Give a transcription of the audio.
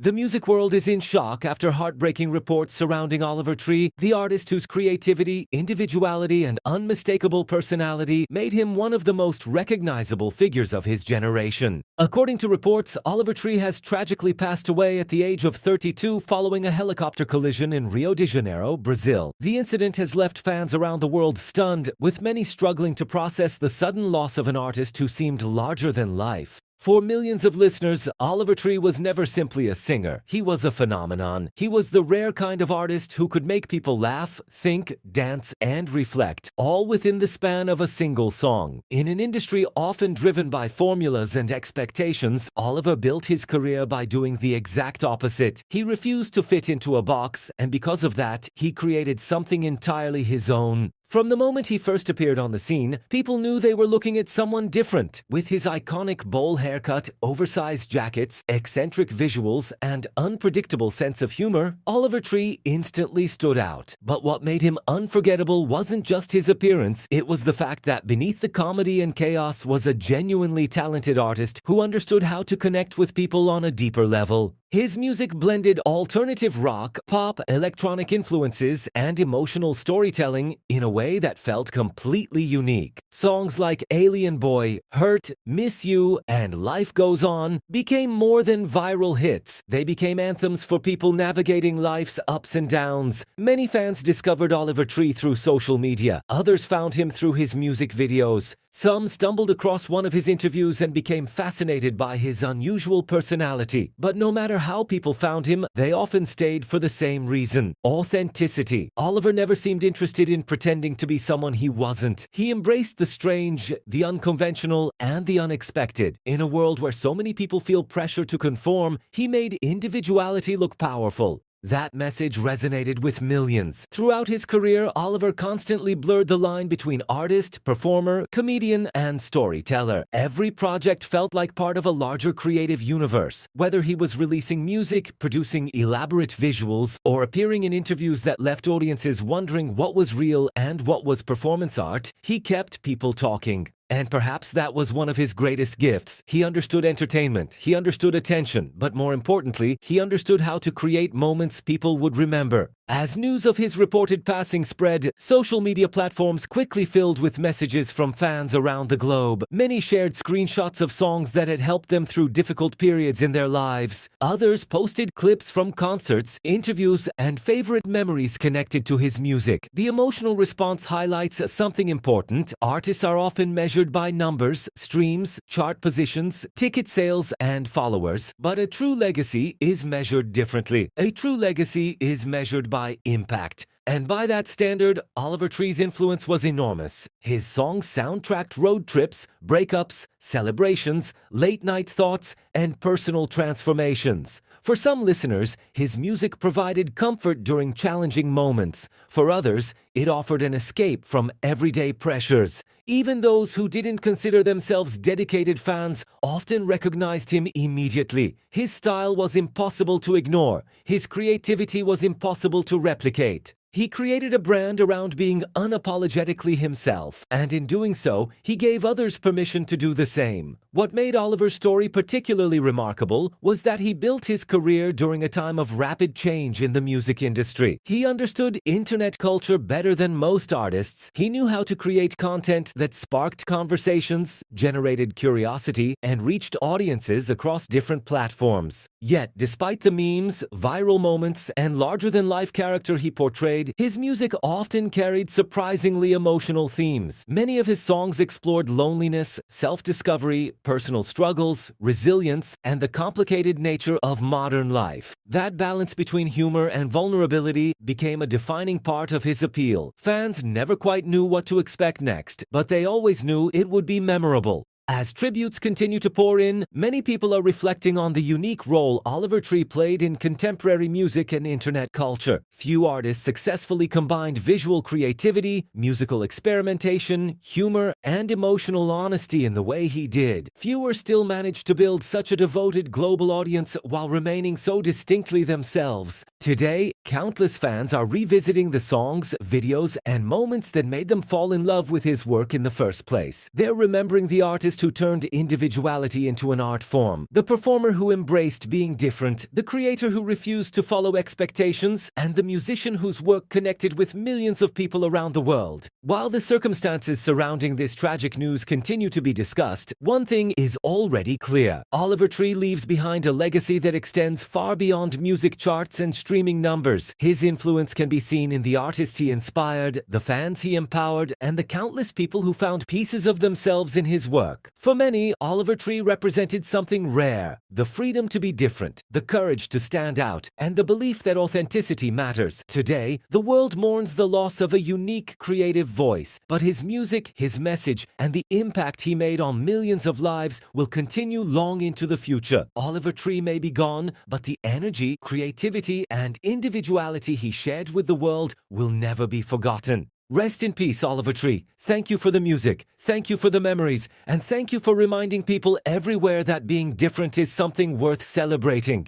The music world is in shock after heartbreaking reports surrounding Oliver Tree, the artist whose creativity, individuality, and unmistakable personality made him one of the most recognizable figures of his generation. According to reports, Oliver Tree has tragically passed away at the age of 32 following a helicopter collision in Rio de Janeiro, Brazil. The incident has left fans around the world stunned, with many struggling to process the sudden loss of an artist who seemed larger than life. For millions of listeners, Oliver Tree was never simply a singer. He was a phenomenon. He was the rare kind of artist who could make people laugh, think, dance, and reflect, all within the span of a single song. In an industry often driven by formulas and expectations, Oliver built his career by doing the exact opposite. He refused to fit into a box, and because of that, he created something entirely his own. From the moment he first appeared on the scene, people knew they were looking at someone different. With his iconic bowl haircut, oversized jackets, eccentric visuals, and unpredictable sense of humor, Oliver Tree instantly stood out. But what made him unforgettable wasn't just his appearance, it was the fact that beneath the comedy and chaos was a genuinely talented artist who understood how to connect with people on a deeper level. His music blended alternative rock, pop, electronic influences, and emotional storytelling in a way that felt completely unique. Songs like Alien Boy, Hurt, Miss You, and Life Goes On became more than viral hits. They became anthems for people navigating life's ups and downs. Many fans discovered Oliver Tree through social media. Others found him through his music videos. Some stumbled across one of his interviews and became fascinated by his unusual personality. But no matter how people found him, they often stayed for the same reason: authenticity. Oliver never seemed interested in pretending to be someone he wasn't. He embraced the strange, the unconventional, and the unexpected. In a world where so many people feel pressure to conform, he made individuality look powerful. That message resonated with millions. Throughout his career, Oliver constantly blurred the line between artist, performer, comedian, and storyteller. Every project felt like part of a larger creative universe. Whether he was releasing music, producing elaborate visuals, or appearing in interviews that left audiences wondering what was real and what was performance art, he kept people talking. And perhaps that was one of his greatest gifts. He understood entertainment, he understood attention, but more importantly, he understood how to create moments people would remember. As news of his reported passing spread, social media platforms quickly filled with messages from fans around the globe. Many shared screenshots of songs that had helped them through difficult periods in their lives. Others posted clips from concerts, interviews, and favorite memories connected to his music. The emotional response highlights something important. Artists are often measured by numbers, streams, chart positions, ticket sales, and followers. But a true legacy is measured differently. A true legacy is measured by impact. And by that standard, Oliver Tree's influence was enormous. His songs soundtracked road trips, breakups, celebrations, late-night thoughts, and personal transformations. For some listeners, his music provided comfort during challenging moments. For others, it offered an escape from everyday pressures. Even those who didn't consider themselves dedicated fans often recognized him immediately. His style was impossible to ignore. His creativity was impossible to replicate. He created a brand around being unapologetically himself, and in doing so, he gave others permission to do the same. What made Oliver's story particularly remarkable was that he built his career during a time of rapid change in the music industry. He understood internet culture better than most artists. He knew how to create content that sparked conversations, generated curiosity, and reached audiences across different platforms. Yet, despite the memes, viral moments, and larger-than-life character he portrayed, his music often carried surprisingly emotional themes. Many of his songs explored loneliness, self-discovery, personal struggles, resilience, and the complicated nature of modern life. That balance between humor and vulnerability became a defining part of his appeal. Fans never quite knew what to expect next, but they always knew it would be memorable. As tributes continue to pour in, many people are reflecting on the unique role Oliver Tree played in contemporary music and internet culture. Few artists successfully combined visual creativity, musical experimentation, humor, and emotional honesty in the way he did. Fewer still managed to build such a devoted global audience while remaining so distinctly themselves. Today, countless fans are revisiting the songs, videos, and moments that made them fall in love with his work in the first place. They're remembering the artist who turned individuality into an art form, the performer who embraced being different, the creator who refused to follow expectations, and the musician whose work connected with millions of people around the world. While the circumstances surrounding this tragic news continue to be discussed, one thing is already clear. Oliver Tree leaves behind a legacy that extends far beyond music charts and streaming numbers. His influence can be seen in the artists he inspired, the fans he empowered, and the countless people who found pieces of themselves in his work. For many, Oliver Tree represented something rare: the freedom to be different, the courage to stand out, and the belief that authenticity matters. Today, the world mourns the loss of a unique creative voice, but his music, his message, and the impact he made on millions of lives will continue long into the future. Oliver Tree may be gone, but the energy, creativity, and individuality he shared with the world will never be forgotten. Rest in peace, Oliver Tree. Thank you for the music, thank you for the memories, and thank you for reminding people everywhere that being different is something worth celebrating.